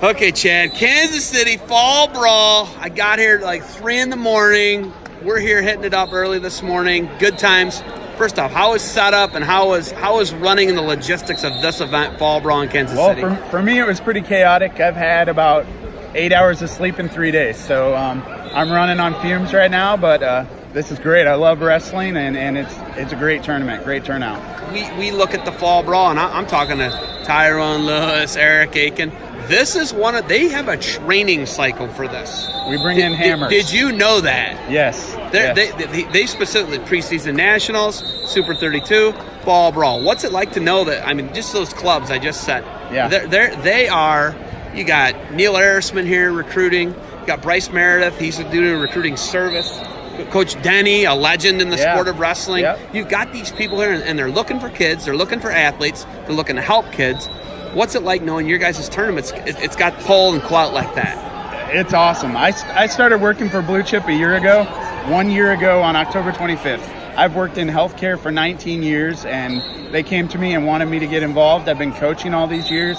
Okay, Chad, Kansas City Fall Brawl. I got here at like 3 in the morning. We're here hitting it up early this morning. Good times. First off, how was setup and how was running the logistics of this event, Fall Brawl in Kansas City? Well, for me, it was pretty chaotic. I've had about 8 hours of sleep in 3 days, so I'm running on fumes right now, but this is great. I love wrestling, and it's a great tournament, great turnout. We look at the Fall Brawl, and I'm talking to Tyrone Lewis, Eric Aiken. This is they have a training cycle for this. We bring in hammers. Did you know that? Yes. They specifically preseason nationals, Super 32, Fall Brawl. What's it like to know that? I mean, just those clubs I just said. Yeah. They are. You got Neil Arisman here recruiting. You got Bryce Meredith. He's doing a recruiting service. Coach Denny, a legend in the sport of wrestling. Yep. You've got these people here, and they're looking for kids. They're looking for athletes. They're looking to help kids. What's it like knowing your guys' tournaments? It's got pull and clout like that. It's awesome. I started working for Blue Chip a year ago, 1 year ago on October 25th. I've worked in healthcare for 19 years, and they came to me and wanted me to get involved. I've been coaching all these years,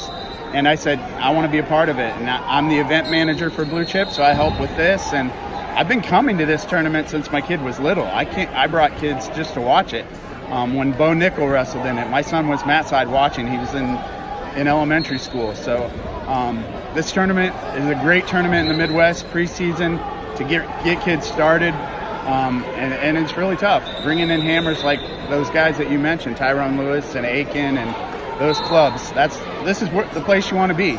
and I said, I want to be a part of it. And I'm the event manager for Blue Chip, so I help with this. And I've been coming to this tournament since my kid was little. I brought kids just to watch it. When Bo Nickel wrestled in it, my son was Matt side watching. He was in elementary school. So this tournament is a great tournament in the Midwest preseason to get kids started, and it's really tough bringing in hammers like those guys that you mentioned, Tyrone Lewis and Aiken and those clubs. This is the place you want to be,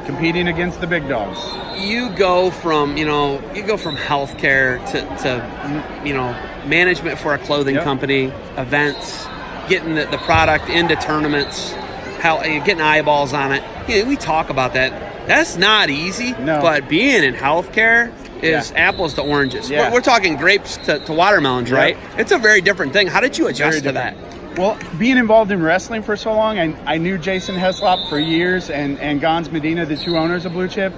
competing against the big dogs. You go from healthcare to management for a clothing company, events, getting the product into tournaments, getting eyeballs on it. We talk about that. That's not easy. No. But being in healthcare is apples to oranges. Yeah. We're talking grapes to watermelons, right? It's a very different thing. How did you adjust to that? Well, being involved in wrestling for so long, I knew Jason Heslop for years and Gons Medina, the two owners of Blue Chip.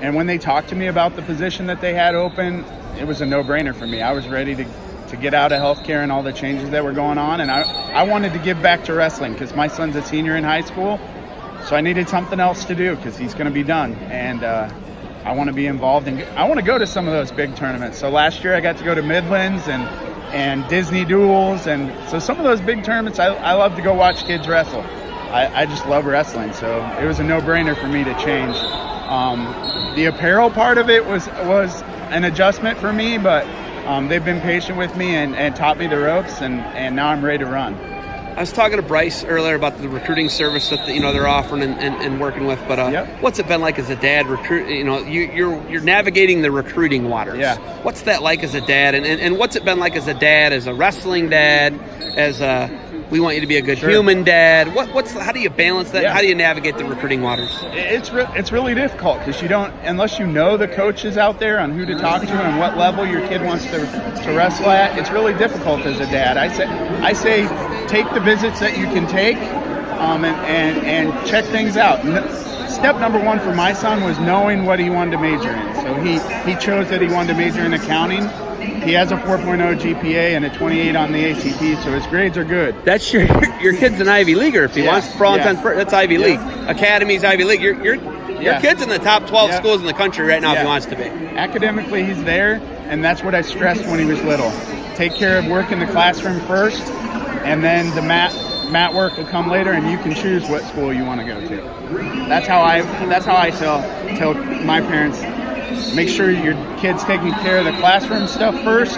And when they talked to me about the position that they had open, it was a no-brainer for me. I was ready to get out of healthcare and all the changes that were going on. And I wanted to give back to wrestling because my son's a senior in high school. So I needed something else to do because he's going to be done. And I want to be involved. And I want to go to some of those big tournaments. So last year I got to go to Midlands and Disney Duels. And so some of those big tournaments, I love to go watch kids wrestle. I just love wrestling. So it was a no-brainer for me to change. The apparel part of it was an adjustment for me, but they've been patient with me and taught me the ropes, and now I'm ready to run. I was talking to Bryce earlier about the recruiting service that they're offering and working with. But what's it been like as a dad? You're navigating the recruiting waters. Yeah. What's that like as a dad? And what's it been like as a dad, as a wrestling dad, as a we want you to be a good human dad? How do you balance that? Yeah. How do you navigate the recruiting waters? It's really difficult because you don't, unless you know the coaches out there on who to talk to and what level your kid wants to wrestle at. It's really difficult as a dad. I say take the visits that you can take, and check things out. Step number one for my son was knowing what he wanted to major in. So he chose that he wanted to major in accounting. He has a 4.0 GPA and a 28 on the ACT, so his grades are good. That's your kid's an Ivy Leaguer if he wants. For all intents, that's Ivy League. Academy's Ivy League. Your kid's in the top 12 schools in the country right now if he wants to be. Academically, he's there, and that's what I stressed when he was little. Take care of work in the classroom first, and then the mat work will come later, and you can choose what school you want to go to. That's how I tell my parents. Make sure your kid's taking care of the classroom stuff first,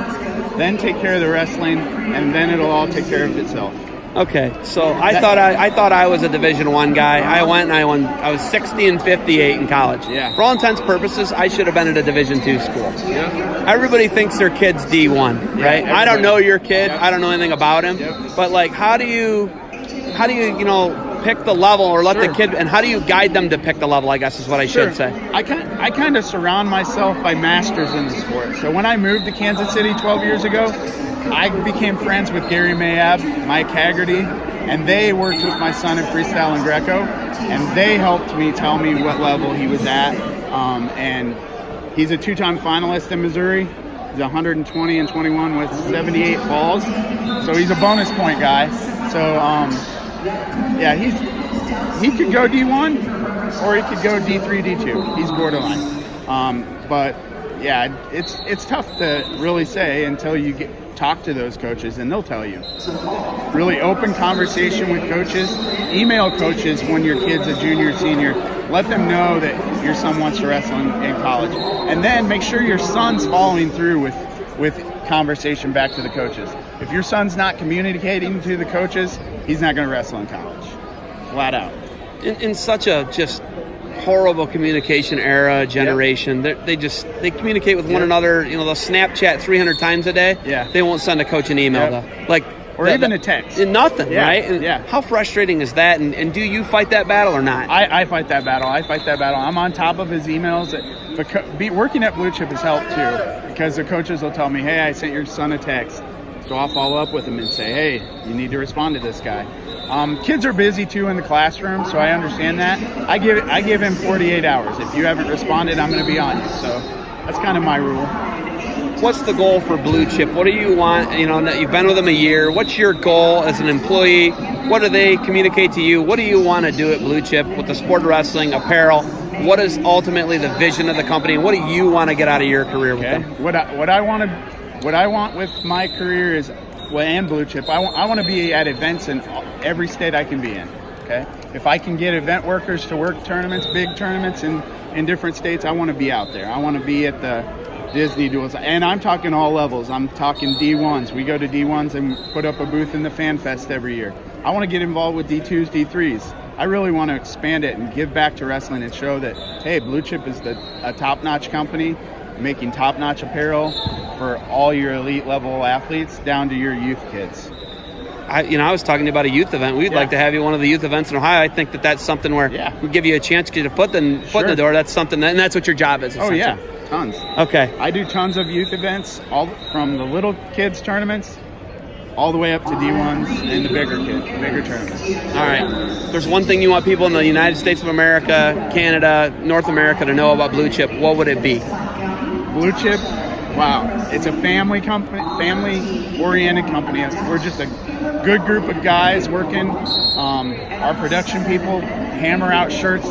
then take care of the wrestling, and then it'll all take care of itself. Okay, so I thought I was a Division I guy. I went and I was 60 and 58 in college. Yeah. For all intents and purposes, I should have been at a Division II school. Yeah. Everybody thinks their kid's D1, right? I don't know your kid. I don't know anything about him. But like, how do you pick the level or let the kid, and how do you guide them to pick the level, I guess is what I should say. I kind of surround myself by masters in the sport. So when I moved to Kansas City 12 years ago, I became friends with Gary Mayab, Mike Haggerty, and they worked with my son in freestyle and Greco, and they helped me tell me what level he was at. And he's a two-time finalist in Missouri. He's 120 and 21 with 78 falls. So he's a bonus point guy. So, he could go D1. or he could go D3, D2. He's borderline. But yeah, it's tough to really say until you talk to those coaches, and they'll tell you. Really open conversation with coaches. Email coaches when your kid's a junior, senior. Let them know that your son wants to wrestle in college, and then make sure your son's following through with conversation back to the coaches. If your son's not communicating to the coaches, he's not going to wrestle in college, flat out. In such a just horrible communication era, generation, they communicate with one another. You know, they'll Snapchat 300 times a day. Yeah. They won't send a coach an email though. Or even a text. Nothing, right? And yeah. How frustrating is that? And do you fight that battle or not? I fight that battle. I'm on top of his emails. Working at Blue Chip has helped too, because the coaches will tell me, hey, I sent your son a text. So I'll follow up with him and say, hey, you need to respond to this guy. Kids are busy too in the classroom, so I understand that. I give him 48 hours. If you haven't responded, I'm going to be on you. So that's kind of my rule. What's the goal for Blue Chip? What do you want? You know, you've been with them a year. What's your goal as an employee? What do they communicate to you? What do you want to do at Blue Chip with the sport of wrestling, apparel? What is ultimately the vision of the company? What do you want to get out of your career with them? What I want with my career is, and Blue Chip, I want to be at events in every state I can be in. Okay, if I can get event workers to work tournaments, big tournaments in different states, I want to be out there. I want to be at the Disney duels, and I'm talking all levels. I'm talking D1s. We go to D1s and put up a booth in the Fan Fest every year. I want to get involved with D2s, D3s. I really want to expand it and give back to wrestling and show that, hey, Blue Chip is a top-notch company making top-notch apparel for all your elite level athletes down to your youth kids. I was talking to you about a youth event. We'd like to have you one of the youth events in Ohio. I think that's something where we give you a chance to get a foot in the door. That's something, and that's what your job is. Oh yeah, tons. Okay. I do tons of youth events, all from the little kids tournaments all the way up to D1s and the bigger tournaments. All right. There's one thing you want people in the United States of America, Canada, North America to know about Blue Chip. What would it be? Blue Chip, wow. It's a family company, family-oriented company. We're just a good group of guys working. Our production people hammer out shirts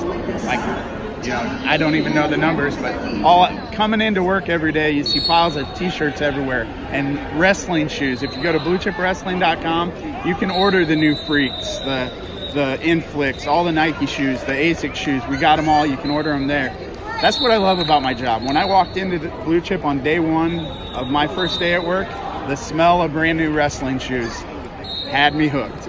I don't even know the numbers, but all coming into work every day, you see piles of T-shirts everywhere and wrestling shoes. If you go to BlueChipWrestling.com, you can order the new Freaks, the Inflicts, all the Nike shoes, the ASIC shoes. We got them all. You can order them there. That's what I love about my job. When I walked into the Blue Chip on day one of my first day at work, the smell of brand new wrestling shoes had me hooked.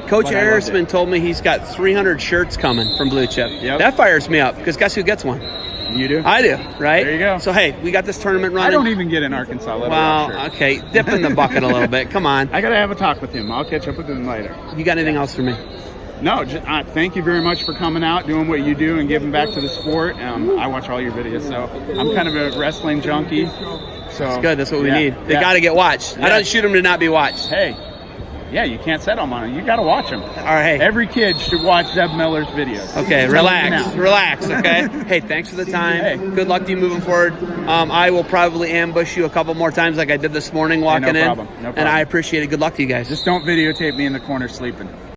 Coach Harrisman told me he's got 300 shirts coming from Blue Chip. Yep. That fires me up, because guess who gets one? You do? I do, right? There you go. So, hey, we got this tournament running. I don't even get in Arkansas. Okay, dip in the bucket a little bit. Come on. I got to have a talk with him. I'll catch up with him later. You got anything else for me? No, thank you very much for coming out, doing what you do, and giving back to the sport. I watch all your videos, so I'm kind of a wrestling junkie. So it's good. That's what we need. They got to get watched. I don't shoot them to not be watched. Hey. Yeah, you can't set them on it. You got to watch them. All right. Every kid should watch Zeb Miller's videos. Okay, relax, okay? Hey, thanks for the time. Hey. Good luck to you moving forward. I will probably ambush you a couple more times like I did this morning walking in. No problem. And I appreciate it. Good luck to you guys. Just don't videotape me in the corner sleeping.